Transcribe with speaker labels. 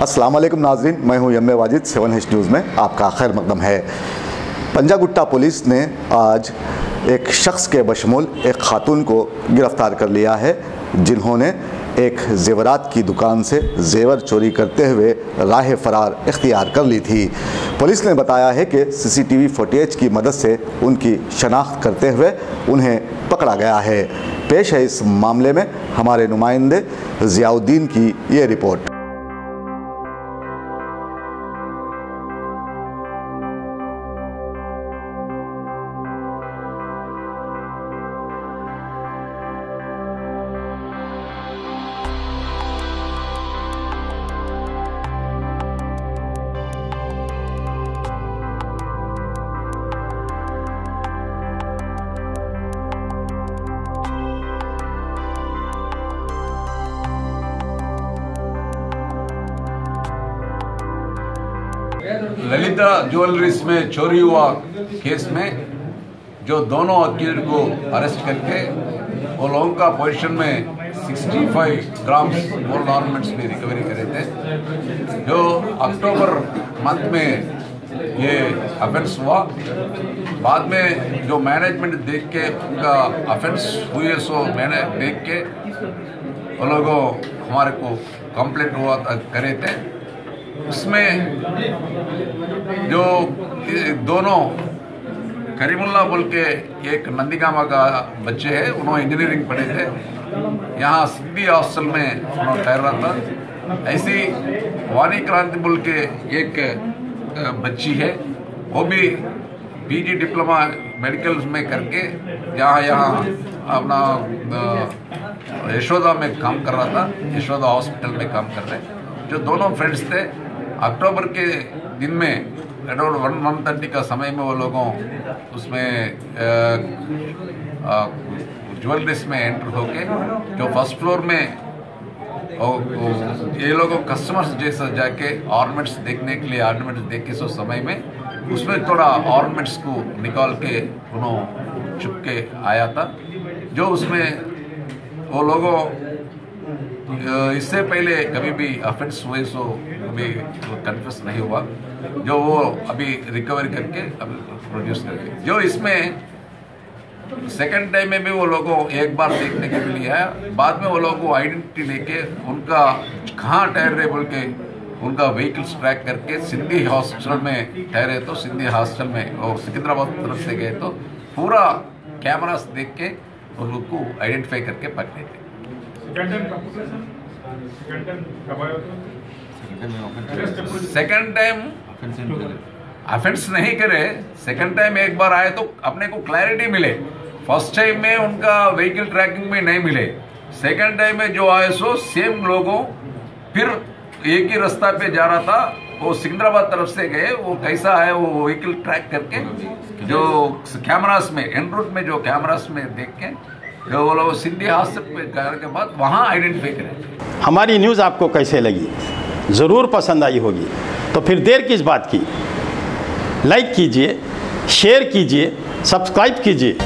Speaker 1: अस्सलाम वालेकुम नाज़रीन, मैं हूं यम्मे वाजिद। 7H न्यूज़ में आपका खैर मकदम है। पंजागुट्टा पुलिस ने आज एक शख्स के बशमूल एक खातून को गिरफ़्तार कर लिया है, जिन्होंने एक ज़ेवरात की दुकान से ज़ेवर चोरी करते हुए राह फ़रार इख्तियार कर ली थी। पुलिस ने बताया है कि CCTV फुटेज की मदद से उनकी शनाख्त करते हुए उन्हें पकड़ा गया है। पेश है इस मामले में हमारे नुमाइंदे ज़ियाउद्दीन की ये रिपोर्ट।
Speaker 2: ललिता ज्वेलरीज में चोरी हुआ केस में जो दोनों अक्यूज्ड को अरेस्ट करके वो लोगों का पोजीशन में 65 ग्राम्स गोल्ड ऑर्नामेंट्स भी रिकवरी करे थे। जो अक्टूबर मंथ में ये अफेंस हुआ, बाद में जो मैनेजमेंट देख के उनका अफेंस हुए सो मैंने देख के वो लोगों हमारे को कंप्लेंट हुआ करे थे। उसमें जो दोनों करीमुल्ला बोल के एक नंदीगामा का बच्चे हैं, उन्होंने इंजीनियरिंग पढ़े थे, यहाँ सिंधी हॉस्टल में उन्होंने ठहरा था। ऐसी वानी क्रांति बोल के एक बच्ची है, वो भी PG डिप्लोमा मेडिकल में करके यहाँ अपना यशोदा में काम कर रहा था, यशोदा हॉस्पिटल में काम कर रहे। जो दोनों फ्रेंड्स थे, अक्टूबर के दिन में अराउंड 1:30 का समय में वो लोगों उसमें ज्वेलरीज में एंटर होके जो फर्स्ट फ्लोर में ये लोगों कस्टमर्स जैसा जाके ऑर्नामेंट्स देखने के लिए ऑर्नामेंट्स देख के सो समय में उसमें थोड़ा ऑर्नामेंट्स को निकाल के उन्होंने छुप के आया था। जो उसमें वो लोगों इससे पहले कभी भी अफेंस हुए सो कभी कन्फेस नहीं हुआ, जो वो अभी रिकवर करके अभी प्रोड्यूस करके जो इसमें सेकंड टाइम में भी वो लोगों एक बार देखने के लिए आया। बाद में वो लोगों को आइडेंटिटी लेके उनका कहाँ ठहरे बोल के उनका व्हीकल्स ट्रैक करके सिंधी हॉस्टल में ठहरे, तो सिंधी हॉस्टल में और सिकंदराबाद तरफ से गए तो पूरा कैमरास देख के उन लोग को आइडेंटिफाई करके पकड़े थे। सेकंड टाइम अफेंस नहीं करे, सेकंड टाइम एक बार आए तो अपने को क्लैरिटी मिले। फर्स्ट टाइम में उनका व्हीकल ट्रैकिंग में नहीं मिले, सेकंड टाइम में जो आए सो सेम लोगों फिर एक ही रास्ता पे जा रहा था, वो सिकंदराबाद तरफ से गए, वो कैसा है वो व्हीकल ट्रैक करके जो कैमरास में एंड रूट में जो कैमरास में देख के जो वो लोग सिंधी हादसे के बाद वहाँ आइडेंटिफाई करें।
Speaker 3: हमारी न्यूज़ आपको कैसे लगी? ज़रूर पसंद आई होगी, तो फिर देर किस बात की? लाइक कीजिए, शेयर कीजिए, सब्सक्राइब कीजिए।